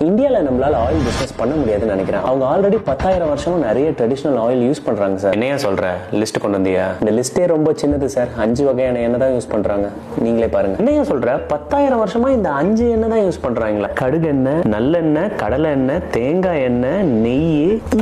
இந்தியால நம்மளால oil business பண்ண முடியாதுன்னு நினைக்கிறேன். அவங்க ஆல்ரெடி 10,000 வருஷமா நிறைய ட்ரெடிஷனல் ஆயில் யூஸ் பண்றாங்க சார். என்னையா சொல்ற, லிஸ்ட் கொண்டு வந்தியா? இந்த லிஸ்டே ரொம்ப சின்னது சார். 5 வகையான எண்ணெய் தான் யூஸ் பண்றாங்க. நீங்களே பாருங்க. என்னையா சொல்ற, 10,000 வருஷமா இந்த 5 எண்ணெய் தான் யூஸ் பண்றாங்களா? கடுகு எண்ணெய், நல்லெண்ணெய், கடலை எண்ணெய், தேங்காய் எண்ணெய், நெய்.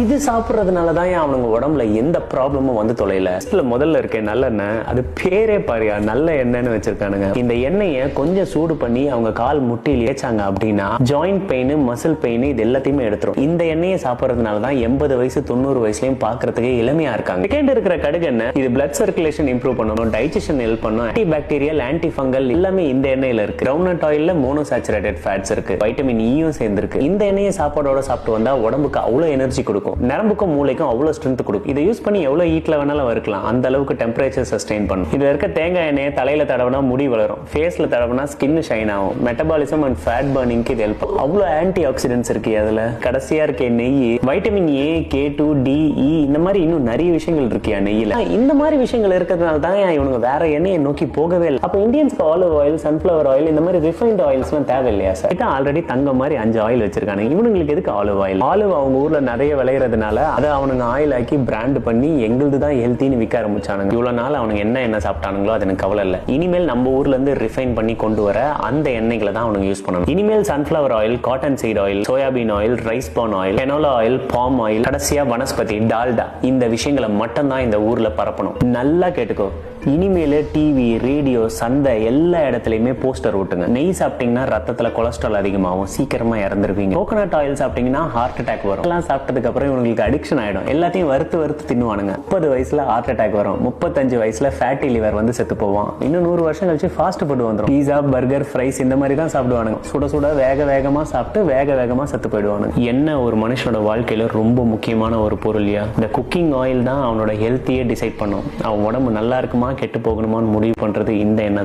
இது சாப்பிடுறதுனாலதான் அவனுங்க உடம்புல எந்த ப்ராப்ளமும் வந்து தொலைல. முதல்ல இருக்க நல்லெண்ணெய், அது பேரே பாரியா நல்ல எண்ணெய்னு வச்சிருக்கானுங்க. இந்த எண்ணெயை கொஞ்சம் சூடு பண்ணி அவங்க கால் முட்டியில் ஏச்சாங்க அப்படின்னா ஜாயிண்ட் பெயின், மசில் பெயின் இது எல்லாத்தையுமே எடுத்துரும். இந்த எண்ணெயை சாப்பிடுறதுனாலதான் 80 வயசு 90 வயசுலயும் பாக்குறதுக்கு இளமையா இருக்காங்க. செகண்ட் இருக்கிற கடுகு எண்ணெய், இது பிளட் சர்க்குலேஷன் இம்ப்ரூவ் பண்ணணும், டைஜஷன் ஹெல்ப் பண்ணும், ஆன்டி பாக்டீரியல், ஆன்டி ஃபங்கல் எல்லாமே இந்த எண்ணெயில இருக்கு. கிரவுண்ட்நட் ஆயில்ல மோனோசாச்சுரேட்டட் ஃபேட்ஸ் இருக்கு, வைட்டமின் ஈயும் சேர்ந்திருக்கு. இந்த எண்ணெயை சாப்பாடோட சாப்பிட்டு வந்தா உடம்புக்கு அவ்வளவு எனர்ஜி கொடுக்கும், நரம்புக்கும் மூளைக்கும் அவ்வளவு ஸ்ட்ரென்த் கொடுக்கும். இதை யூஸ் பண்ணி எவ்வளவு ஹீட்ல வேணாலும் இருக்கலாம், அந்த அளவுக்கு டெம்பரேச்சர் சஸ்டெயின் பண்ணும். இதுல இருக்க தேங்காய் எண்ணெயை தலையில தடவினா முடி வளரும், ஃபேஸ்ல தடவினா ஸ்கின் ஷைன் ஆகும், மெட்டபாலிசம் அண்ட் ஃபேட் பர்னிங்க்கு இது ஹெல்ப். அவ்வளவு ஆன்டி ஆக்சிடென்ட்ஸ் இருக்கு அதுல. கடைசியா இருக்க நெய், vitamin A, K2, D, E இந்த மாதிரி இன்னும் நிறைய விஷயங்கள் இருக்கியா நெய்யில. இந்த மாதிரி விஷயங்கள் இருக்கிறதுனால தான் இவனுங்க வேற எண்ணெயை நோக்கி போகவே இல்லை. அப்ப இந்தியன்ஸ்க்கு ஆலிவ் ஆயில், சன்ஃபிளவர் ஆயில் இந்த மாதிரி ரிஃபைன்ட் ஆயில்ஸ் எல்லாம் தேவை இல்லையா சார்? ஆல்ரெடி தங்க மாதிரி 5 ஆயில் வச்சிருக்காங்க. இவனுங்களுக்கு எதுக்கு ஆலிவ் ஆயில்? ஆலிவ் அவங்க ஊர்ல நிறைய விளையிறதுனால அதை அவனுங்க ஆயில் ஆக்கி பிராண்ட் பண்ணி எங்களுது தான் ஹெல்த்தின்னு விற்க ஆரம்பிச்சானுங்க. இவ்வளவு நாள் அவனுங்க என்ன சாப்பிட்டானுங்களோ அது எனக்கு கவலை இல்லை. இனிமேல் நம்ம ஊர்ல இருந்து ரிஃபைன் பண்ணி கொண்டு வர அந்த எண்ணெய்களை தான் அவனுங்க யூஸ் பண்ணணும். இனிமேல் sunflower oil, cotton seed oil, soybean oil, rice bran oil, canola oil, palm oil, கடைசியா வனஸ்பதி, டால்டா இந்த விஷயங்களை மட்டும் தான் இந்த ஊர்ல பரப்பணும். நல்லா கேட்டுக்கோ. இனிமேல டிவி, ரேடியோ, சந்தை எல்லா இடத்துலயுமே போஸ்டர் ஓட்டுங்க. நெய் சாப்பிட்டீங்கன்னா ரத்தத்துல கொலஸ்ட்ரால் அதிகமாகும், சீக்கிரமா இறந்துருவீங்க. கோகனட் ஆயில் சாப்பிட்டீங்கன்னா ஹார்ட் அட்டாக் வரும். எல்லாம் சாப்பிட்டதுக்கு அப்புறம் இவங்களுக்கு அடிக்ஷன் ஆயிடும். எல்லாத்தையும் வறுத்து தின்னுவானுங்க. 30 வயசுல ஹார்ட் அட்டாக் வரும், 35 வயசுல ஃபேட்டி லிவர் வந்து செத்து போவான். இன்னும் 100 வருஷம் கழிச்சு ஃபாஸ்ட் ஃபுட் வந்துடும். பீஸா, பர்கர், ஃப்ரைஸ் இந்த மாதிரி தான் சாப்பிடுவானுங்க. சுட சுட வேகமா சாப்பிட்டு வேகமா செத்து போயிடுவானுங்க. என்ன ஒரு மனுஷனோட வாழ்க்கையில ரொம்ப முக்கியமான ஒரு பொருளியா இந்த குக்கிங் ஆயில் தான் அவனோட ஹெல்த்தியே டிசைட் பண்ணும். அவன் உடம்பு நல்லா இருக்குமா கெட்டு போகணுமான்னு முடிவு பண்றது இந்த எண்ணெய்.